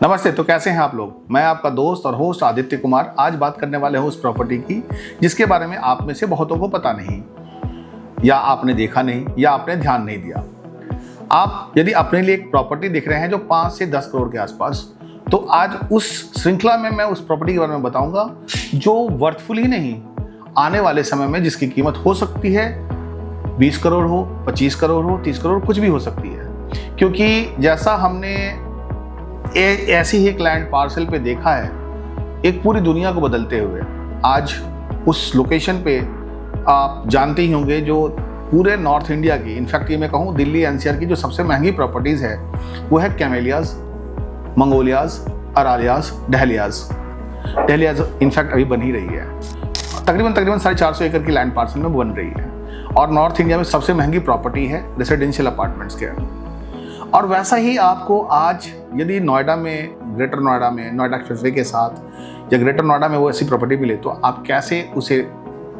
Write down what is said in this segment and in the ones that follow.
नमस्ते। तो कैसे हैं आप लोग। मैं आपका दोस्त और होस्ट आदित्य कुमार आज बात करने वाले हूं उस प्रॉपर्टी की जिसके बारे में आप में से बहुतों को पता नहीं, या आपने देखा नहीं, या आपने ध्यान नहीं दिया। आप यदि अपने लिए एक प्रॉपर्टी देख रहे हैं जो 5 से 10 करोड़ के आसपास, तो आज उस श्रृंखला में मैं उस प्रॉपर्टी के बारे में बताऊंगा जो वर्थफुल ही नहीं, आने वाले समय में जिसकी कीमत हो सकती है 20 करोड़ हो, 25 करोड़ हो, 30 करोड़, कुछ भी हो सकती है। क्योंकि जैसा हमने ऐसी ही एक लैंड पार्सल पे देखा है, एक पूरी दुनिया को बदलते हुए, आज उस लोकेशन पे आप जानते ही होंगे जो पूरे नॉर्थ इंडिया की, इनफैक्ट ये मैं कहूँ दिल्ली एनसीआर की जो सबसे महंगी प्रॉपर्टीज़ है वो है कैमेलियाज, मंगोलियाज, अरालियाज, डहलियाज इनफैक्ट अभी बन ही रही है। तकरीबन 450 एकड़ की लैंड पार्सल में बन रही है और नॉर्थ इंडिया में सबसे महंगी प्रॉपर्टी है रेसिडेंशियल अपार्टमेंट्स के। और वैसा ही आपको आज यदि नोएडा में, ग्रेटर नोएडा में, नोएडा एक्सप्रेसवे के साथ या ग्रेटर नोएडा में वो ऐसी प्रॉपर्टी मिले तो आप कैसे उसे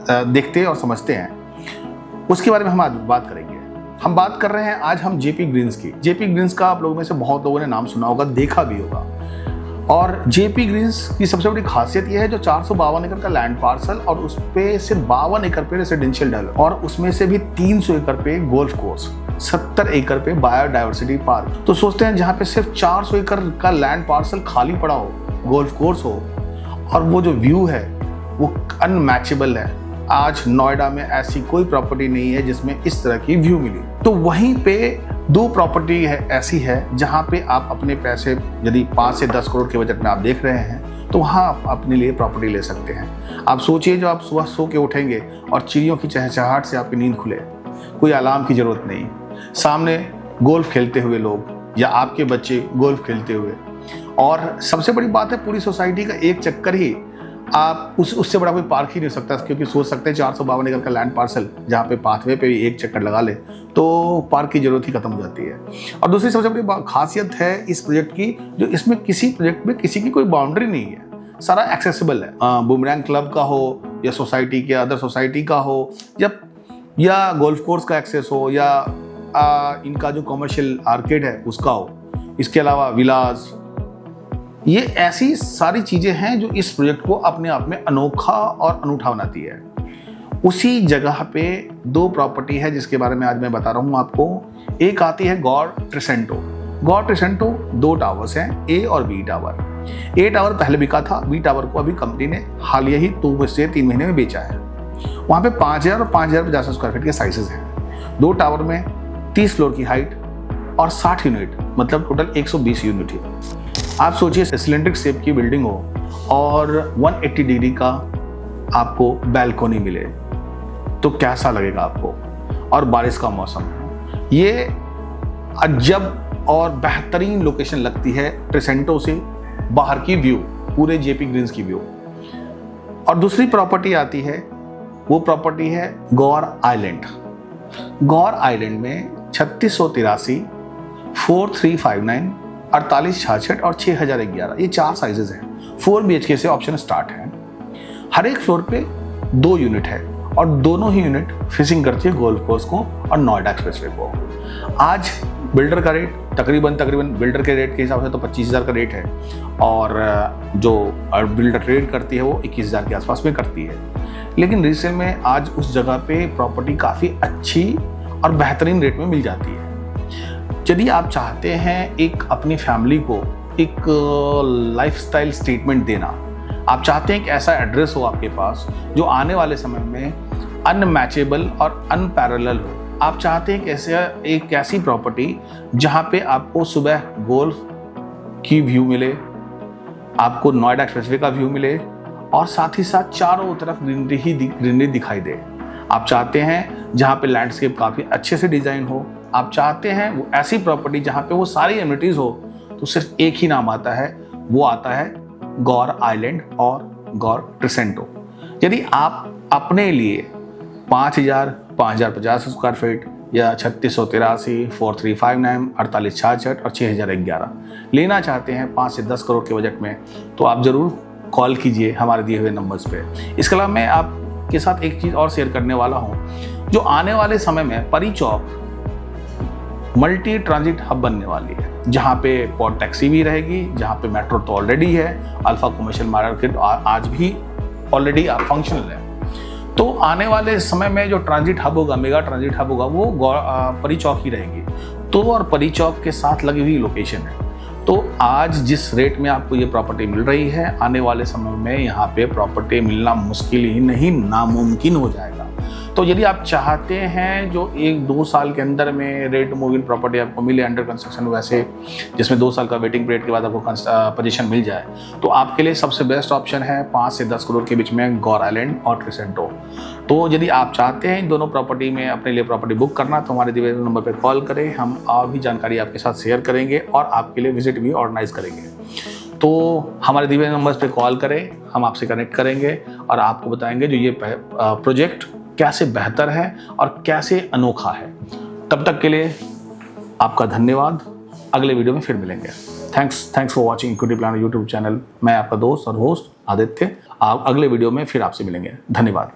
देखते और समझते हैं, उसके बारे में हम आज बात करेंगे। हम बात कर रहे हैं आज हम जेपी ग्रीन्स की। जेपी ग्रीन्स का आप लोगों में से बहुत लोगों ने नाम सुना होगा, देखा भी होगा। और जेपी ग्रीन्स की सबसे बड़ी खासियत यह है जो 452 एकड़ का लैंड पार्सल और उस पे सिर्फ 52 एकड़ पे रेसिडेंशियल डेवलप, और उसमें से भी 300 एकड़ पे गोल्फ कोर्स, 70 एकड़ पे बायोडाइवर्सिटी पार्क। तो सोचते हैं जहाँ पे सिर्फ 400 एकड़ का लैंड पार्सल खाली पड़ा हो, गोल्फ कोर्स हो, और वो जो व्यू है वो अनमैचेबल है। आज नोएडा में ऐसी कोई प्रॉपर्टी नहीं है जिसमें इस तरह की व्यू मिली। तो वहीं पे 2 प्रॉपर्टी है ऐसी है जहाँ पे आप अपने पैसे यदि 5 से 10 करोड़ के बजट में आप देख रहे हैं तो वहाँ आप अपने लिए प्रॉपर्टी ले सकते हैं। आप सोचिए, जो आप सुबह सो के उठेंगे और चिड़ियों की चहचहाहट से आपकी नींद खुले, कोई अलार्म की जरूरत नहीं, सामने गोल्फ खेलते हुए लोग या आपके बच्चे गोल्फ खेलते हुए, और सबसे बड़ी बात है पूरी सोसाइटी का एक चक्कर ही आप उससे बड़ा कोई पार्क ही नहीं हो सकता। क्योंकि सोच सकते हैं 452 एकड़ का लैंड पार्सल जहाँ पे पाथवे पे भी एक चक्कर लगा ले तो पार्क की जरूरत ही खत्म हो जाती है। और दूसरी सबसे बड़ी खासियत है इस प्रोजेक्ट की, जो इसमें किसी प्रोजेक्ट में किसी की कोई बाउंड्री नहीं है, सारा एक्सेसिबल है। बुमरैंग क्लब का हो या सोसाइटी के अदर सोसाइटी का हो या गोल्फ कोर्स का एक्सेस हो या इनका जो कमर्शियल आर्केड है उसका हो, इसके अलावा विलास, ये ऐसी सारी चीज़ें हैं जो इस प्रोजेक्ट को अपने आप में अनोखा और अनूठा बनाती है। उसी जगह पे 2 प्रॉपर्टी है जिसके बारे में आज मैं बता रहा हूँ आपको। एक आती है गौर ट्रिसेंटो। गौर ट्रिसेंटो 2 टावर्स हैं, ए और बी टावर। ए टावर पहले बिका था, बी टावर को अभी कंपनी ने हालिया ही 2 से 3 महीने में बेचा है। वहाँ पे 5000 और 5050 स्क्वायर फीट के साइजेस हैं। 2 टावर में 30 फ्लोर की हाइट और 60 यूनिट, मतलब टोटल 120 यूनिट है। आप सोचिए सिलेंड्रिक शेप की बिल्डिंग हो और 180 डिग्री का आपको बैल्कोनी मिले तो कैसा लगेगा आपको, और बारिश का मौसम। ये अजब और बेहतरीन लोकेशन लगती है ट्रिसेंटो से बाहर की व्यू, पूरे जेपी ग्रीन्स की व्यू। और दूसरी प्रॉपर्टी आती है, वो प्रॉपर्टी है गौर आइलैंड। गौर आइलैंड में 3683, 4359, 4866 और 6011, ये 4 साइजेस हैं। 4 BHK से ऑप्शन स्टार्ट है। हर एक फ्लोर पे 2 यूनिट है और दोनों ही यूनिट फेसिंग करती है गोल्फ कोर्स को और नोएडा एक्सप्रेसवे को। आज बिल्डर का रेट तकरीबन बिल्डर के रेट के हिसाब से तो 25,000 का रेट है, और जो बिल्डर ट्रेड करती है वो 21,000 के आसपास में करती है। लेकिन रीसेल में आज उस जगह पे प्रॉपर्टी काफ़ी अच्छी और बेहतरीन रेट में मिल जाती है। यदि आप चाहते हैं एक अपनी फैमिली को एक लाइफस्टाइल स्टेटमेंट देना, आप चाहते हैं एक ऐसा एड्रेस हो आपके पास जो आने वाले समय में अनमैचेबल और अनपैरेलल हो, आप चाहते हैं एक ऐसी प्रॉपर्टी जहां पे आपको सुबह गोल्फ की व्यू मिले, आपको नोएडा एक्सप्रेसवे का व्यू मिले, और साथ ही साथ चारों तरफ ग्रीनरी दिखाई दे। आप चाहते हैं जहां पे लैंडस्केप काफ़ी अच्छे से डिज़ाइन हो, आप चाहते हैं वो ऐसी प्रॉपर्टी जहाँ पे वो सारी एमिनिटीज़ हो, तो सिर्फ एक ही नाम आता है, वो आता है गौर आइलैंड और गौर ट्रिसेंटो। यदि आप अपने लिए 5000, 5050 स्क्वायर फीट या 3683, 4359, 4866 और 6011 लेना चाहते हैं 5 से 10 करोड़ के बजट में, तो आप ज़रूर कॉल कीजिए हमारे दिए हुए नंबर्स पे। इसके अलावा मैं आपके साथ एक चीज़ और शेयर करने वाला हूँ, जो आने वाले समय में परी चौक मल्टी ट्रांजिट हब बनने वाली है, जहाँ पे पॉड टैक्सी भी रहेगी, जहाँ पे मेट्रो तो ऑलरेडी है, अल्फा कमर्शियल मार्केट आज भी ऑलरेडी फंक्शनल है। तो आने वाले समय में जो ट्रांजिट हब होगा, मेगा ट्रांजिट हब होगा, वो परी चौक ही रहेगी। तो और परी चौक के साथ लगी हुई लोकेशन है। तो आज जिस रेट में आपको ये प्रॉपर्टी मिल रही है, आने वाले समय में यहाँ पे प्रॉपर्टी मिलना मुश्किल ही नहीं, नामुमकिन हो जाएगा। तो यदि आप चाहते हैं जो 1-2 साल के अंदर में रेट मूविंग प्रॉपर्टी आपको मिले अंडर कंस्ट्रक्शन, वैसे जिसमें 2 साल का वेटिंग पीरियड के बाद आपको पोजीशन मिल जाए, तो आपके लिए सबसे बेस्ट ऑप्शन है 5 से 10 करोड़ के बीच में गौर आइलैंड और क्रिसेंटो। तो यदि आप चाहते हैं इन दोनों प्रॉपर्टी में अपने लिए प्रॉपर्टी बुक करना, तो हमारे दिए गए नंबर पर कॉल करें, हम और भी जानकारी आपके साथ शेयर करेंगे और आपके लिए विजिट भी ऑर्गेनाइज करेंगे। तो हमारे दिए गए नंबर्स पे कॉल करें, हम आपसे कनेक्ट करेंगे और आपको बताएंगे जो ये प्रोजेक्ट कैसे बेहतर है और कैसे अनोखा है। तब तक के लिए आपका धन्यवाद। अगले वीडियो में फिर मिलेंगे। Thanks for watching equity planner YouTube channel. मैं आपका दोस्त और होस्ट आदित्य। आप अगले वीडियो में फिर आपसे मिलेंगे। धन्यवाद।